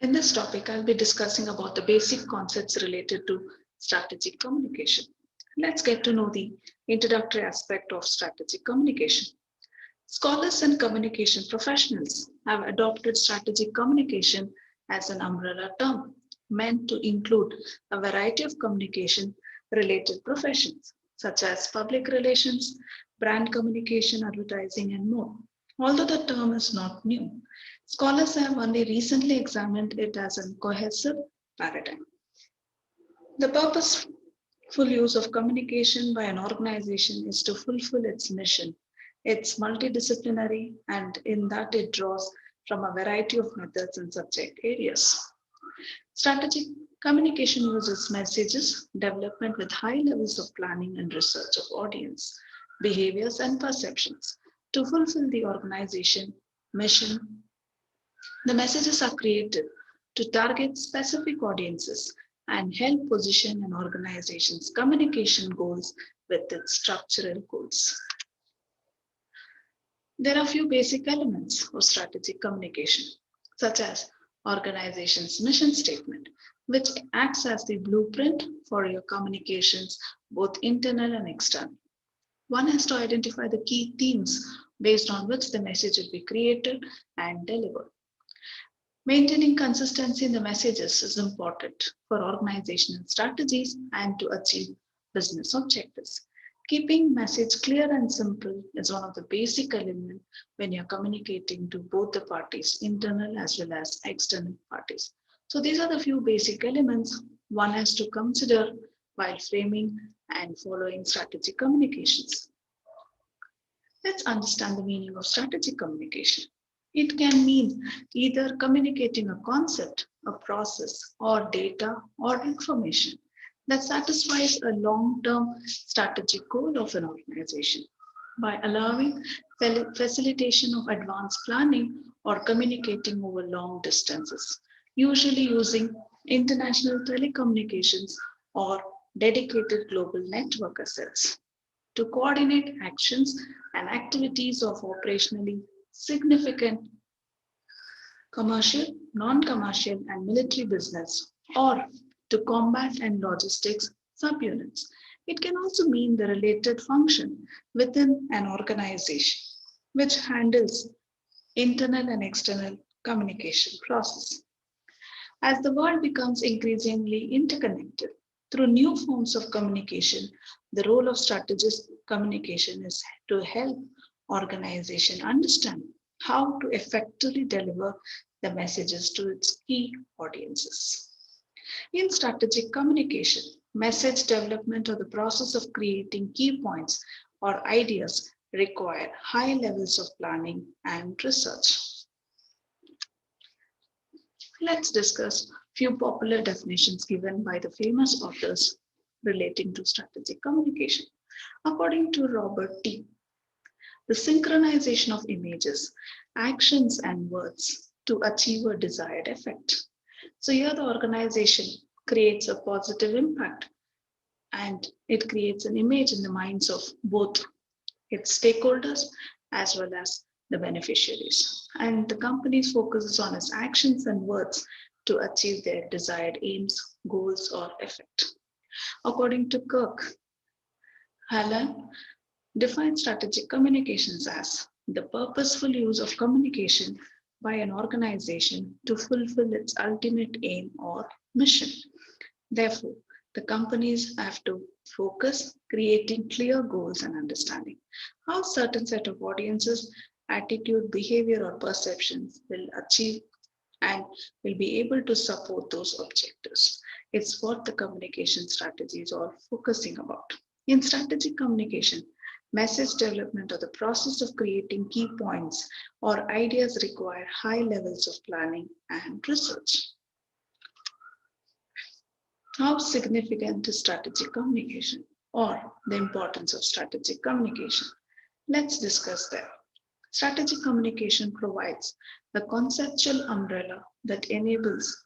In this topic, I'll be discussing about the basic concepts related to strategic communication. Let's get to know the introductory aspect of strategic communication. Scholars and communication professionals have adopted strategic communication as an umbrella term meant to include a variety of communication related professions such as public relations, brand communication, advertising, and more. Although the term is not new, scholars have only recently examined it as a cohesive paradigm. The purposeful use of communication by an organization is to fulfill its mission. It's multidisciplinary, and in that it draws from a variety of methods and subject areas. Strategic communication uses messages development with high levels of planning and research of audience, behaviors, and perceptions to fulfill the organization mission. The messages are created to target specific audiences and help position an organization's communication goals with its structural goals. There are a few basic elements of strategic communication, such as organization's mission statement, which acts as the blueprint for your communications, both internal and external. One has to identify the key themes based on which the message will be created and delivered. Maintaining consistency in the messages is important for organizational strategies and to achieve business objectives. Keeping message clear and simple is one of the basic elements when you're communicating to both the parties, internal as well as external parties. So these are the few basic elements one has to consider while framing and following strategic communications. Let's understand the meaning of strategic communication. It can mean either communicating a concept, a process, or data or information that satisfies a long-term strategic goal of an organization by allowing facilitation of advanced planning or communicating over long distances, usually using international telecommunications or dedicated global network assets to coordinate actions and activities of operationally significant commercial, non-commercial, and military business, or to combat and logistics subunits. It can also mean the related function within an organization, which handles internal and external communication process. As the world becomes increasingly interconnected through new forms of communication, the role of strategist communication is to help organization understand how to effectively deliver the messages to its key audiences. In strategic communication, message development or the process of creating key points or ideas require high levels of planning and research. Let's discuss few popular definitions given by the famous authors relating to strategic communication. According to Robert T. The synchronization of images, actions, and words to achieve a desired effect. So here the organization creates a positive impact and it creates an image in the minds of both its stakeholders as well as the beneficiaries. And the company focuses on its actions and words to achieve their desired aims, goals, or effect. According to Kirk, Hallam defines strategic communications as the purposeful use of communication by an organization to fulfill its ultimate aim or mission. Therefore, the companies have to focus creating clear goals and understanding how certain set of audiences, attitude, behavior, or perceptions will achieve and will be able to support those objectives. It's what the communication strategy is all focusing about. In strategic communication, message development or the process of creating key points or ideas require high levels of planning and research. How significant is strategic communication or the importance of strategic communication? Let's discuss that. Strategic communication provides the conceptual umbrella that enables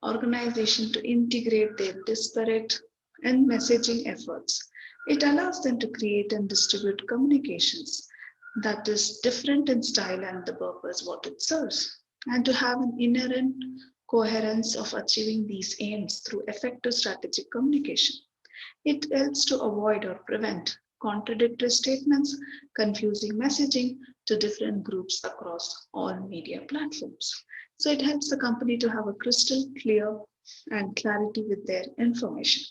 organizations to integrate their disparate and messaging efforts. It allows them to create and distribute communications that is different in style and the purpose what it serves, and to have an inherent coherence of achieving these aims through effective strategic communication. It helps to avoid or prevent contradictory statements, confusing messaging to different groups across all media platforms. So it helps the company to have a crystal clear and clarity with their information.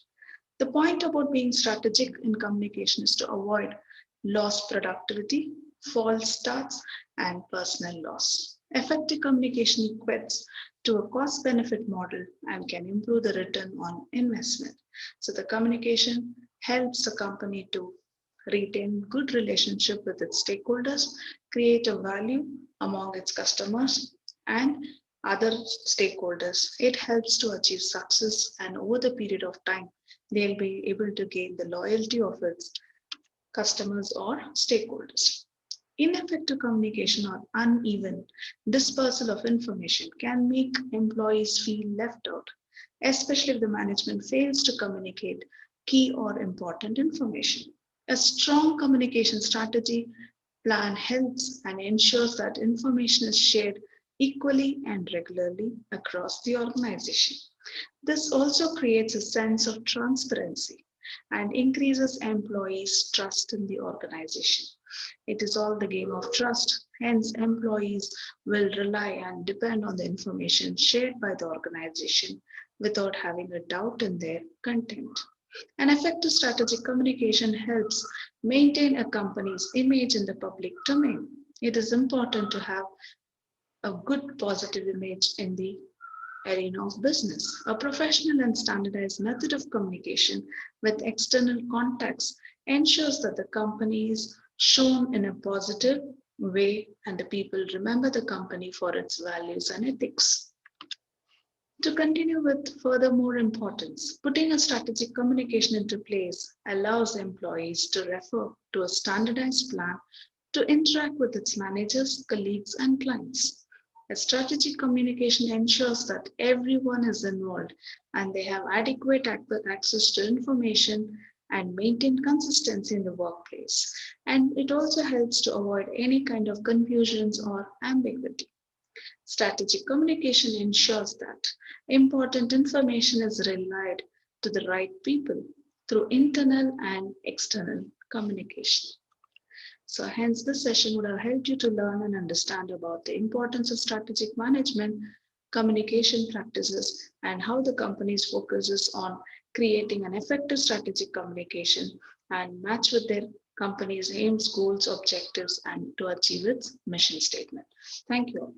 The point about being strategic in communication is to avoid lost productivity, false starts, and personal loss. Effective communication equates to a cost benefit model and can improve the return on investment. So the communication helps the company to retain good relationship with its stakeholders, create a value among its customers and other stakeholders. It helps to achieve success, and over the period of time, they'll be able to gain the loyalty of its customers or stakeholders. Ineffective communication or uneven dispersal of information can make employees feel left out, especially if the management fails to communicate key or important information. A strong communication strategy plan helps and ensures that information is shared equally and regularly across the organization. This also creates a sense of transparency and increases employees' trust in the organization. It is all the game of trust. Hence, employees will rely and depend on the information shared by the organization without having a doubt in their content. An effective strategic communication helps maintain a company's image in the public domain. It is important to have a good positive image in the arena of business. A professional and standardized method of communication with external contacts ensures that the company is shown in a positive way and the people remember the company for its values and ethics. To continue with furthermore importance, putting a strategic communication into place allows employees to refer to a standardized plan to interact with its managers, colleagues, and clients. A strategic communication ensures that everyone is involved and they have adequate access to information and maintain consistency in the workplace. And it also helps to avoid any kind of confusions or ambiguity. Strategic communication ensures that important information is relayed to the right people through internal and external communication. So hence this session would have helped you to learn and understand about the importance of strategic management, communication practices, and how the company's focuses on creating an effective strategic communication and match with their company's aims, goals, objectives, and to achieve its mission statement. Thank you all.